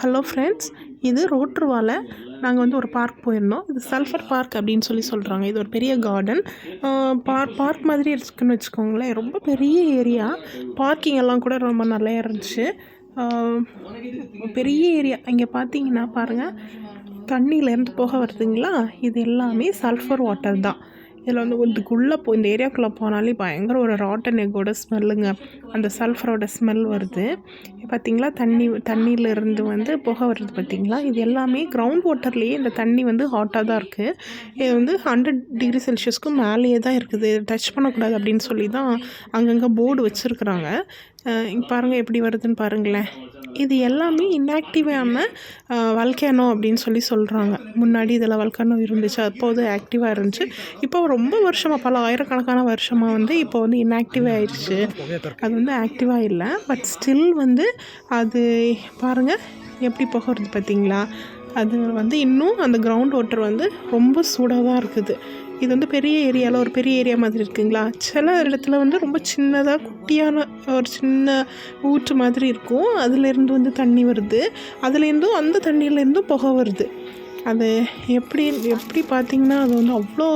Hello friends, இது ரோட்ருவால நாங்கள் வந்து ஒரு பார்க் போயிருந்தோம். இது சல்ஃபர் பார்க் அப்படின்னு சொல்கிறாங்க. இது ஒரு பெரிய கார்டன். பார்க் மாதிரி இருக்குன்னு வச்சுக்கோங்களேன். ரொம்ப பெரிய ஏரியா. பார்க்கிங் எல்லாம் கூட ரொம்ப நல்லா இருந்துச்சு. பெரிய ஏரியா. இங்கே பார்த்தீங்கன்னா பாருங்கள், தண்ணியிலேருந்து போக வருதுங்களா, இது எல்லாமே சல்ஃபர் வாட்டர் தான். இதில் வந்து இதுக்குள்ளே இந்த ஏரியாக்குள்ளே போனாலே பயங்கர ஒரு ராட்டன் எக்கோட ஸ்மெல்லுங்க. அந்த சல்ஃபரோட ஸ்மெல் வருது. பார்த்திங்களா, தண்ணியிலேருந்து வந்து புகை வருது பார்த்திங்களா. இது எல்லாமே கிரவுண்ட் வாட்டர்லேயே இந்த தண்ணி வந்து ஹாட்டாக தான் இருக்குது. இது வந்து 100 டிகிரி செல்சியஸ்க்கும் மேலேயே தான் இருக்குது. டச் பண்ணக்கூடாது அப்படின்னு சொல்லி தான் அங்கங்கே போர்டு வச்சுருக்குறாங்க. இங்கே பாருங்கள் எப்படி வருதுன்னு பாருங்களேன். இது எல்லாமே இன்ஆக்டிவான வல்கேனோ அப்படின்னு சொல்கிறாங்க. முன்னாடி இதில் வல்கேனோ இருந்துச்சு, அப்போது ஆக்டிவாக இருந்துச்சு. இப்போ ரொம்ப வருஷமாக, பல ஆயிரக்கணக்கான வருஷமாக வந்து இப்போ வந்து இன்ஆக்டிவாக ஆயிடுச்சு. அது வந்து ஆக்டிவாக இல்லை, பட் ஸ்டில் வந்து அது பாருங்கள் எப்படி போகிறது பார்த்தீங்களா. அது வந்து இன்னும் அந்த கிரவுண்ட் வாட்டர் வந்து ரொம்ப சூடாக தான் இருக்குது. இது வந்து பெரிய ஏரியாவில் ஒரு பெரிய ஏரியா மாதிரி இருக்குங்களா. சில இடத்துல வந்து ரொம்ப சின்னதாக குட்டியான ஒரு சின்ன ஊற்று மாதிரி இருக்கும். அதுலேருந்து வந்து தண்ணி வருது. அதுலேருந்தும் அந்த தண்ணியிலேருந்தும் புகை வருது. அது எப்படி பார்த்திங்கன்னா அது வந்து அவ்வளோ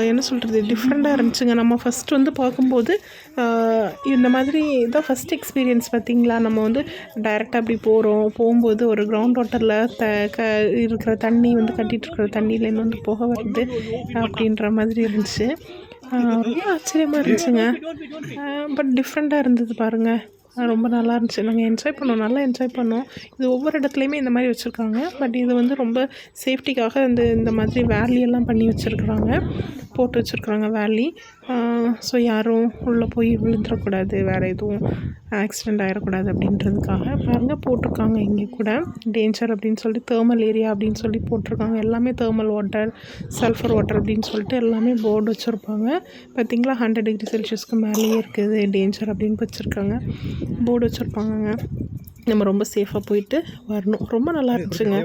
என்ன சொல்கிறது, டிஃப்ரெண்ட்டாக இருந்துச்சுங்க. நம்ம ஃபஸ்ட்டு வந்து பார்க்கும்போது இந்த மாதிரி இதான் ஃபஸ்ட் எக்ஸ்பீரியன்ஸ் பார்த்திங்களா. நம்ம வந்து டைரெக்டாக அப்படி போகும்போது ஒரு கிரவுண்ட் வாட்டரில் இருக்கிற தண்ணி வந்து கட்டிகிட்டு இருக்கிற தண்ணியிலேருந்து வந்து புகை வருது அப்படின்ற மாதிரி இருந்துச்சு. ரொம்ப ஆச்சரியமாக இருந்துச்சுங்க. பட் டிஃப்ரெண்ட்டாக இருந்தது பாருங்கள். ரொம்ப நல்லா இருந்துச்சு. நாங்கள் நல்லா என்ஜாய் பண்ணோம். இது ஒவ்வொரு இடத்துலையுமே இந்த மாதிரி வச்சுருக்காங்க. பட் இது வந்து ரொம்ப சேஃப்டிக்காக இந்த மாதிரி வேலியெல்லாம் பண்ணி போட்டு வச்சுருக்குறாங்க வேலி. ஸோ யாரும் உள்ளே போய் விழுந்துடக்கூடாது, வேறு எதுவும் ஆக்சிடெண்ட் ஆகிடக்கூடாது அப்படின்றதுக்காக பாருங்கள் போட்டிருக்காங்க. இங்கே கூட டேஞ்சர் அப்படின்னு சொல்லிட்டு தேர்மல் ஏரியா அப்படின்னு போட்டிருக்காங்க. எல்லாமே தேர்மல் வாட்டர், சல்ஃபர் வாட்டர் அப்படின்னு சொல்லிட்டு எல்லாமே போர்டு வச்சுருப்பாங்க. பார்த்திங்களா, 100 டிகிரி செல்சியஸ்க்கு மேலேயே இருக்குது, டேஞ்சர் அப்படின்னு வச்சுருக்காங்க, போர்டு வச்சுருப்பாங்கங்க. நம்ம ரொம்ப சேஃபாக போயிட்டு வரணும். ரொம்ப நல்லா இருந்துச்சுங்க.